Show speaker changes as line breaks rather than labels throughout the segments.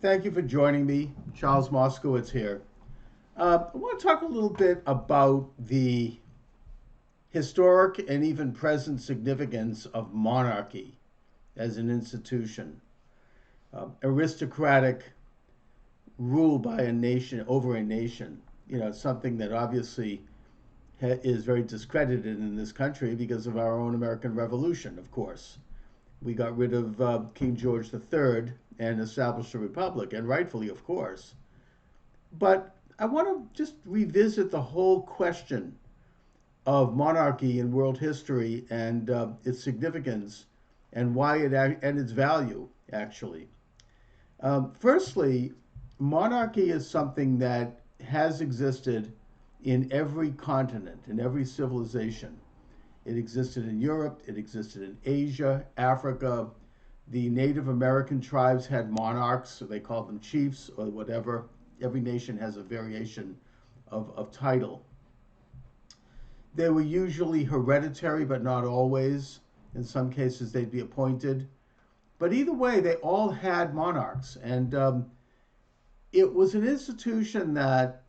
Thank you for joining me. Charles Moscowitz here. I want to talk a little bit about the historic and even present significance of monarchy as an institution. Aristocratic rule by a nation over a nation. Something that obviously is very discredited in this country because of our own American Revolution, of course. We got rid of King George III and established a republic, and rightfully, of course. But I want to just revisit the whole question of monarchy in world history and its significance and why it and its value actually. Firstly, monarchy is something that has existed in every continent, in every civilization. It existed in Europe, it existed in Asia, Africa. The Native American tribes had monarchs, so they called them chiefs or whatever. Every nation has a variation of title. They were usually hereditary, but not always. In some cases, they'd be appointed. But either way, they all had monarchs. And it was an institution that,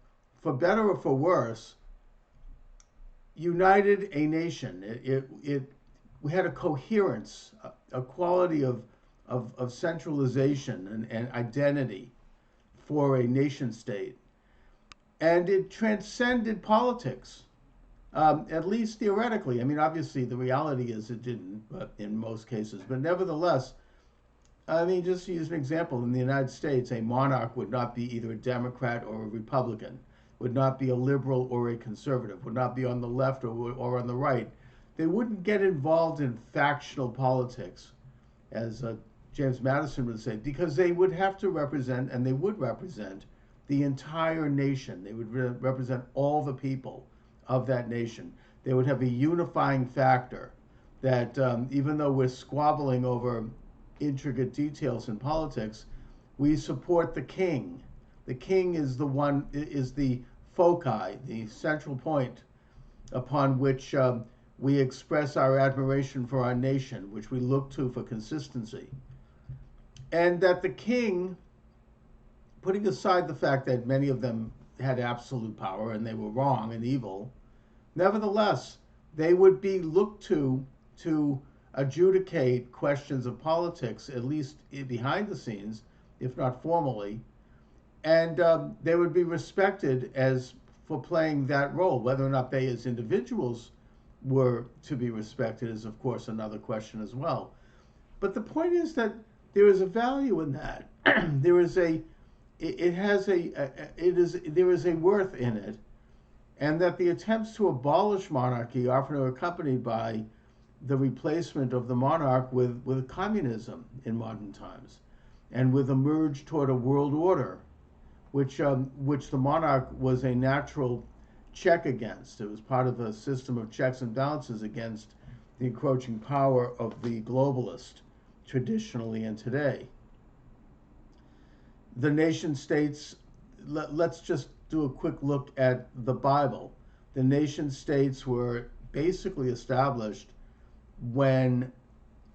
for better or for worse, united a nation. We had a coherence, a quality of centralization and identity for a nation state. And it transcended politics, at least theoretically. I mean, obviously, the reality is it didn't, but in most cases. But nevertheless, I mean, just to use an example, in the United States, a monarch would not be either a Democrat or a Republican, would not be a liberal or a conservative, would not be on the left or on the right. They wouldn't get involved in factional politics, as James Madison would say, because they would have to represent, and they would represent, the entire nation. They would represent all the people of that nation. They would have a unifying factor that even though we're squabbling over intricate details in politics, we support the king. The king is the foci, the central point upon which we express our admiration for our nation, which we look to for consistency. And that the king, putting aside the fact that many of them had absolute power and they were wrong and evil, nevertheless, they would be looked to adjudicate questions of politics, at least behind the scenes, if not formally, and they would be respected as for playing that role. Whether or not they as individuals were to be respected is, of course, another question as well. But the point is that there is a value in that. there is a it has a it is there is a worth in it, and that the attempts to abolish monarchy often are accompanied by the replacement of the monarch with communism in modern times, and with a merge toward a world order, which the monarch was a natural check against. It was part of a system of checks and balances against the encroaching power of the globalist, traditionally and today. The nation states, let's just do a quick look at the Bible. The nation states were basically established when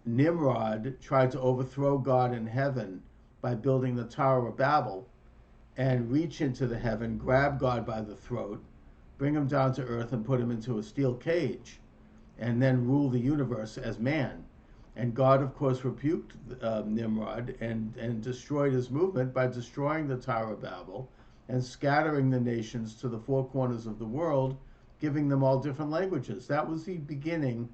Nimrod tried to overthrow God in heaven by building the Tower of Babel and reach into the heaven, grab God by the throat, bring him down to earth and put him into a steel cage, and then rule the universe as man. And God, of course, rebuked Nimrod and destroyed his movement by destroying the Tower of Babel and scattering the nations to the four corners of the world, giving them all different languages. That was the beginning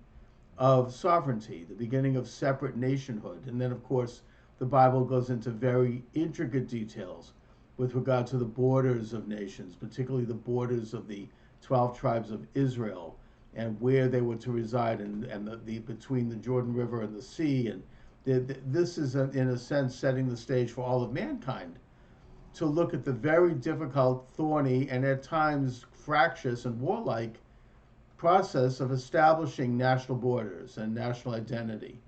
of sovereignty, the beginning of separate nationhood. And then, of course, the Bible goes into very intricate details with regard to the borders of nations, particularly the borders of the 12 tribes of Israel and where they were to reside, and the between the Jordan River and the sea. And this is, in a sense, setting the stage for all of mankind to look at the very difficult, thorny, and at times fractious and warlike process of establishing national borders and national identity.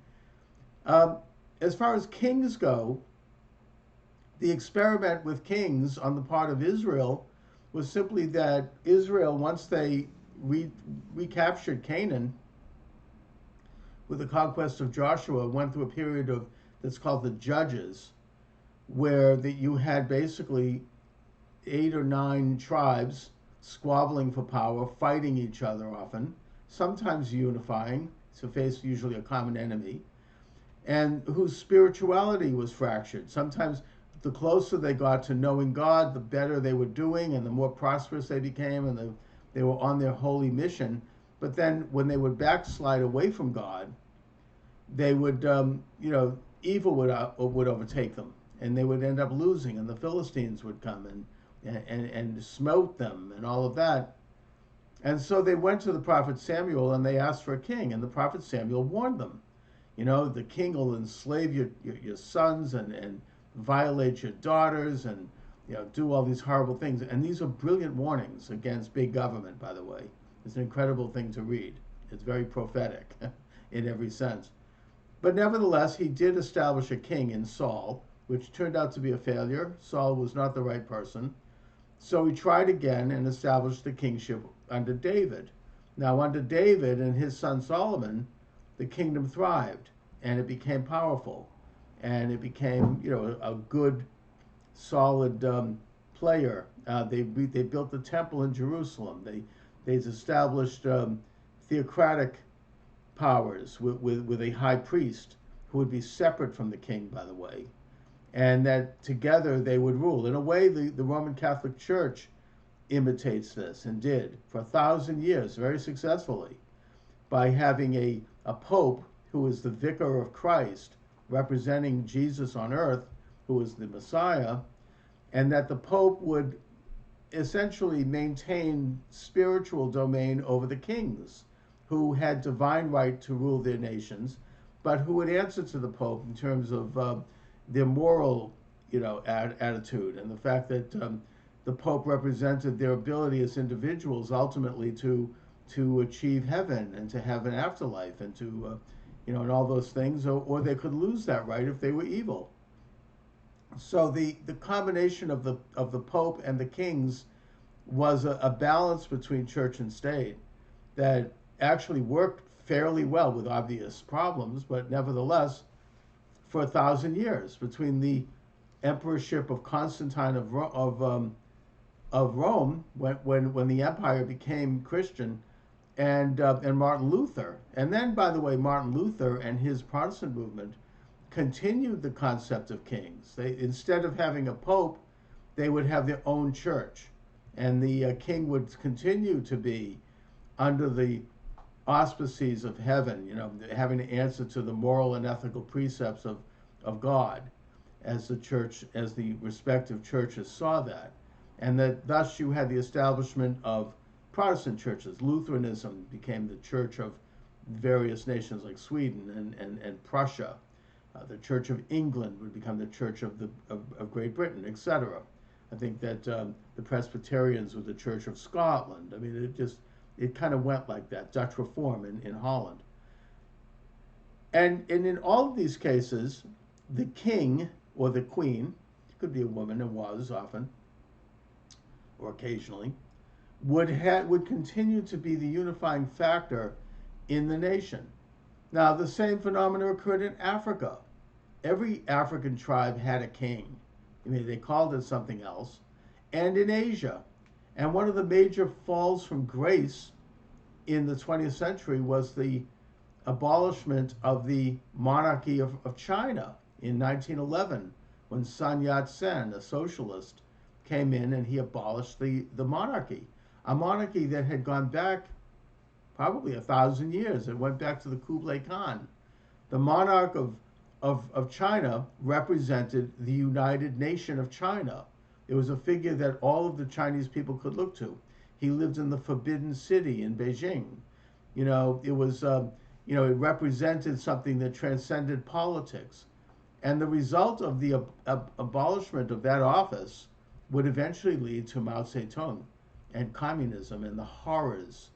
As far as kings go, the experiment with kings on the part of Israel was simply that Israel, once they recaptured Canaan with the conquest of Joshua, went through a period of that's called the Judges, where you had basically 8 or 9 tribes squabbling for power, fighting each other often, sometimes unifying to face usually a common enemy, and whose spirituality was fractured. Sometimes the closer they got to knowing God, the better they were doing, and the more prosperous they became, and they were on their holy mission. But then when they would backslide away from God, they would, evil would overtake them, and they would end up losing, and the Philistines would come and smote them and all of that. And so they went to the prophet Samuel and they asked for a king, and the prophet Samuel warned them. The king will enslave your sons and violate your daughters and do all these horrible things. And these are brilliant warnings against big government, by the way. It's an incredible thing to read. It's very prophetic in every sense. But nevertheless, he did establish a king in Saul, which turned out to be a failure. Saul was not the right person. So he tried again and established the kingship under David. Now, under David and his son Solomon, the kingdom thrived and it became powerful, and it became, a good, solid player. They built the temple in Jerusalem. They established theocratic powers with a high priest who would be separate from the king, by the way, and that together they would rule. In a way, the Roman Catholic Church imitates this and did for 1,000 years very successfully by having a pope who is the vicar of Christ, representing Jesus on earth, who is the Messiah, and that the pope would essentially maintain spiritual domain over the kings, who had divine right to rule their nations, but who would answer to the pope in terms of their moral, attitude, and the fact that the pope represented their ability as individuals ultimately to achieve heaven and to have an afterlife and to and all those things, or they could lose that right if they were evil. So the combination of the pope and the kings was a balance between church and state that actually worked fairly well, with obvious problems, but nevertheless, for 1,000 years, between the emperorship of Constantine of Rome, when the empire became Christian, and Martin Luther. And then, by the way, Martin Luther and his Protestant movement continued the concept of kings. They, instead of having a pope, they would have their own church, and the king would continue to be under the auspices of heaven, having to answer to the moral and ethical precepts of God, as the respective churches saw that. And that thus you had the establishment of Protestant churches. Lutheranism became the church of various nations like Sweden and Prussia. The Church of England would become the Church of Great Britain, etc. I think that the Presbyterians were the Church of Scotland. I mean, it kind of went like that. Dutch Reform in Holland. And in all of these cases, the king or the queen, it could be a woman, and was often, or occasionally, would continue to be the unifying factor in the nation. Now, the same phenomena occurred in Africa. Every African tribe had a king. I mean, they called it something else. And in Asia. And one of the major falls from grace in the 20th century was the abolishment of the monarchy of China in 1911, when Sun Yat-sen, a socialist, came in and he abolished the monarchy. A monarchy that had gone back probably 1,000 years. It went back to the Kublai Khan. The monarch of China represented the United Nation of China. It was a figure that all of the Chinese people could look to. He lived in the Forbidden City in Beijing. It was, it represented something that transcended politics. And the result of the abolishment of that office would eventually lead to Mao Zedong and communism and the horrors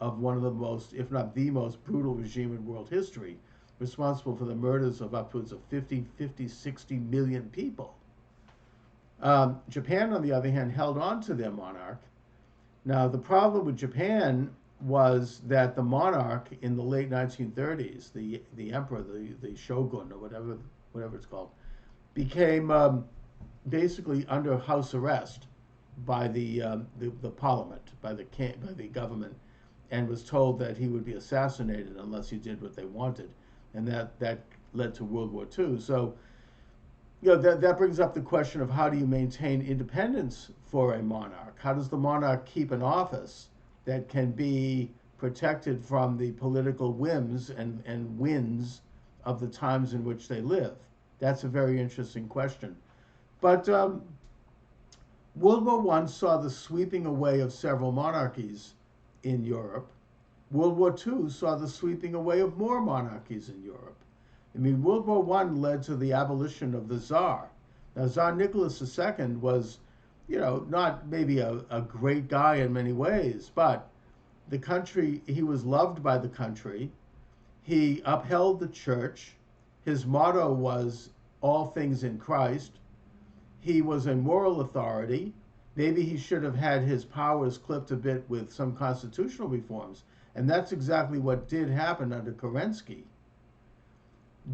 of one of the most, if not the most brutal regime in world history, responsible for the murders of upwards of 60 million people. Japan, on the other hand, held on to their monarch. Now, the problem with Japan was that the monarch in the late 1930s, the emperor, the shogun, or whatever it's called, became basically under house arrest by the parliament, by the government, and was told that he would be assassinated unless he did what they wanted, and that led to World War II. So, that brings up the question of how do you maintain independence for a monarch? How does the monarch keep an office that can be protected from the political whims and winds of the times in which they live? That's a very interesting question. But World War One saw the sweeping away of several monarchies in Europe. World War Two saw the sweeping away of more monarchies in Europe. I mean, World War One led to the abolition of the Tsar. Now, Tsar Nicholas II was, not maybe a great guy in many ways, but the country, he was loved by the country. He upheld the church. His motto was all things in Christ. He was a moral authority. Maybe he should have had his powers clipped a bit with some constitutional reforms. And that's exactly what did happen under Kerensky.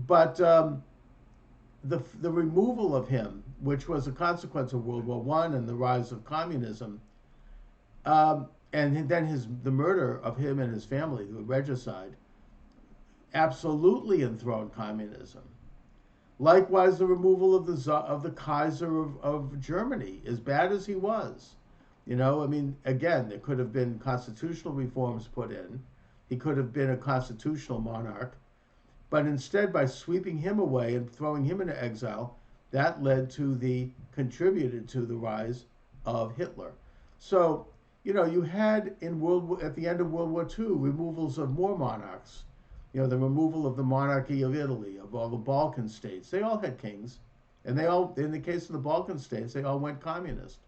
But the removal of him, which was a consequence of World War One and the rise of communism, and then the murder of him and his family, the regicide, absolutely enthroned communism. Likewise, the removal of the Kaiser of Germany, as bad as he was. I mean, again, there could have been constitutional reforms put in. He could have been a constitutional monarch. But instead, by sweeping him away and throwing him into exile, that contributed to the rise of Hitler. So, you had at the end of World War II, removals of more monarchs. The removal of the monarchy of Italy, of all the Balkan states. They all had kings, and they all, in the case of the Balkan states, they all went communist.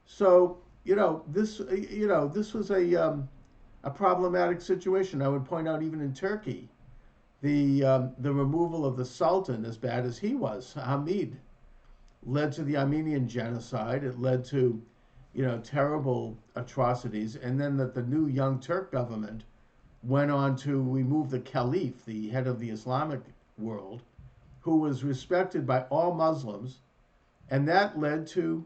So, this was a problematic situation. I would point out even in Turkey, the removal of the Sultan, as bad as he was, Hamid, led to the Armenian genocide. It led to, terrible atrocities, and then that the new Young Turk government went on to remove the Caliph, the head of the Islamic world, who was respected by all Muslims, and that led to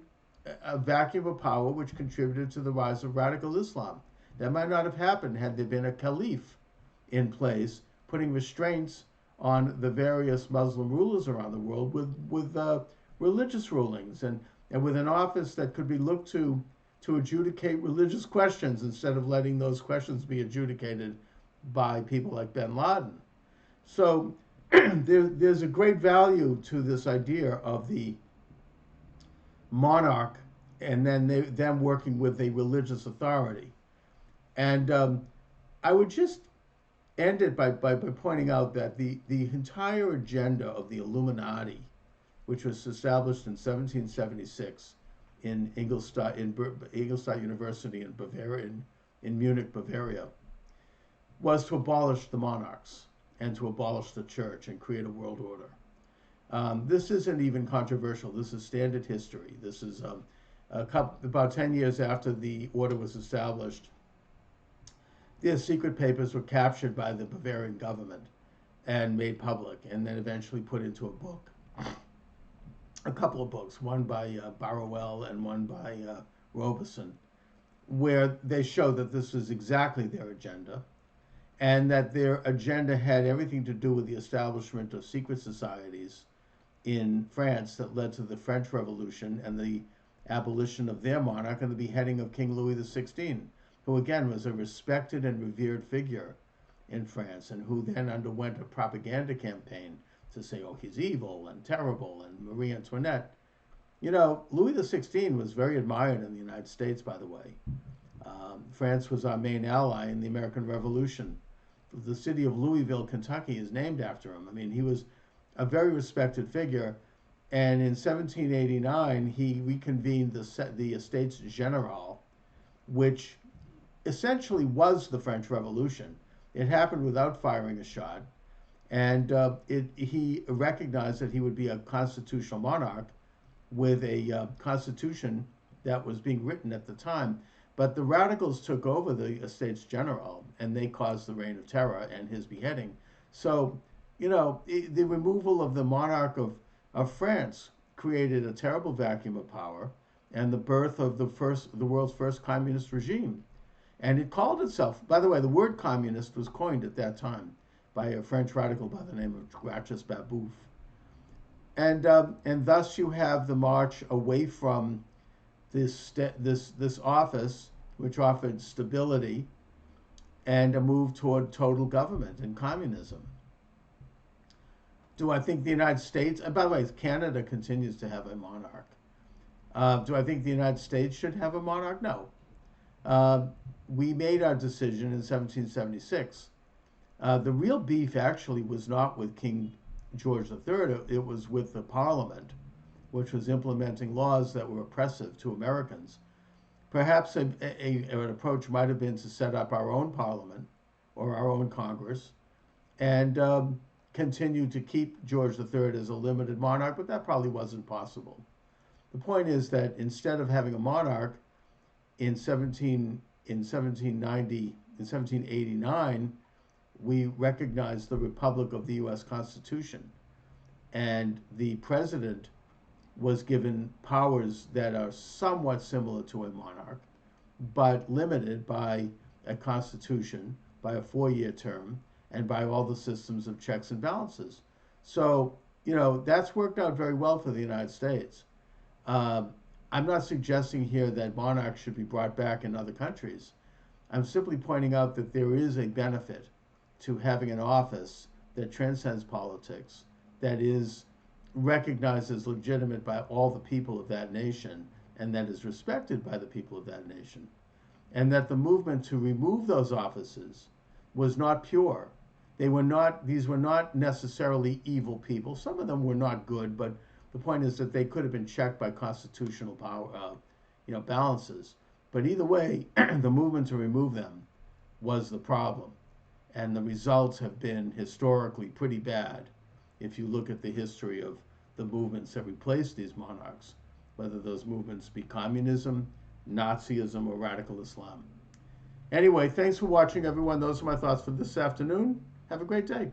a vacuum of power which contributed to the rise of radical Islam. That might not have happened had there been a Caliph in place putting restraints on the various Muslim rulers around the world with religious rulings and with an office that could be looked to adjudicate religious questions instead of letting those questions be adjudicated by people like bin Laden. So there's a great value to this idea of the monarch and then them working with a religious authority. And I would just end it by pointing out that the entire agenda of the Illuminati, which was established in 1776 in Ingolstadt University in Bavaria, in Munich, Bavaria, was to abolish the monarchs and to abolish the church and create a world order. This isn't even controversial. This is standard history. This is about 10 years after the order was established. Their secret papers were captured by the Bavarian government and made public, and then eventually put into a book. A couple of books, one by Barruel and one by Robeson, where they show that this is exactly their agenda, and that their agenda had everything to do with the establishment of secret societies in France that led to the French Revolution and the abolition of their monarch and the beheading of King Louis XVI, who again was a respected and revered figure in France, and who then underwent a propaganda campaign to say, oh, he's evil and terrible, and Marie Antoinette. Louis XVI was very admired in the United States, by the way. France was our main ally in the American Revolution. The city of Louisville, Kentucky is named after him. I mean, he was a very respected figure, and in 1789, he reconvened the Estates General, which essentially was the French Revolution. It happened without firing a shot, and he recognized that he would be a constitutional monarch with a constitution that was being written at the time. But the radicals took over the Estates General, and they caused the Reign of Terror and his beheading. So, the removal of the monarch of France created a terrible vacuum of power and the birth of the world's first communist regime. And it called itself, by the way, the word communist was coined at that time by a French radical by the name of Gracchus Babeuf. And thus you have the march away from this office, which offered stability, and a move toward total government and communism. Do I think the United States, and by the way, Canada continues to have a monarch. Do I think the United States should have a monarch? No. Uh, we made our decision in 1776. The real beef actually was not with King George III, it was with the Parliament, which was implementing laws that were oppressive to Americans. Perhaps an approach might have been to set up our own Parliament or our own Congress and continue to keep George III as a limited monarch, but that probably wasn't possible. The point is that instead of having a monarch in 1789, we recognized the Republic of the U.S. Constitution, and the president was given powers that are somewhat similar to a monarch, but limited by a constitution, by a 4-year term, and by all the systems of checks and balances. So, that's worked out very well for the United States. I'm not suggesting here that monarchs should be brought back in other countries. I'm simply pointing out that there is a benefit to having an office that transcends politics, that is recognized as legitimate by all the people of that nation, and that is respected by the people of that nation. And that the movement to remove those offices was not pure. These were not necessarily evil people. Some of them were not good, but the point is that they could have been checked by constitutional power, balances. But either way, the movement to remove them was the problem. And the results have been historically pretty bad if you look at the history of the movements that replaced these monarchs, whether those movements be communism, Nazism, or radical Islam. Anyway, thanks for watching, everyone. Those are my thoughts for this afternoon. Have a great day.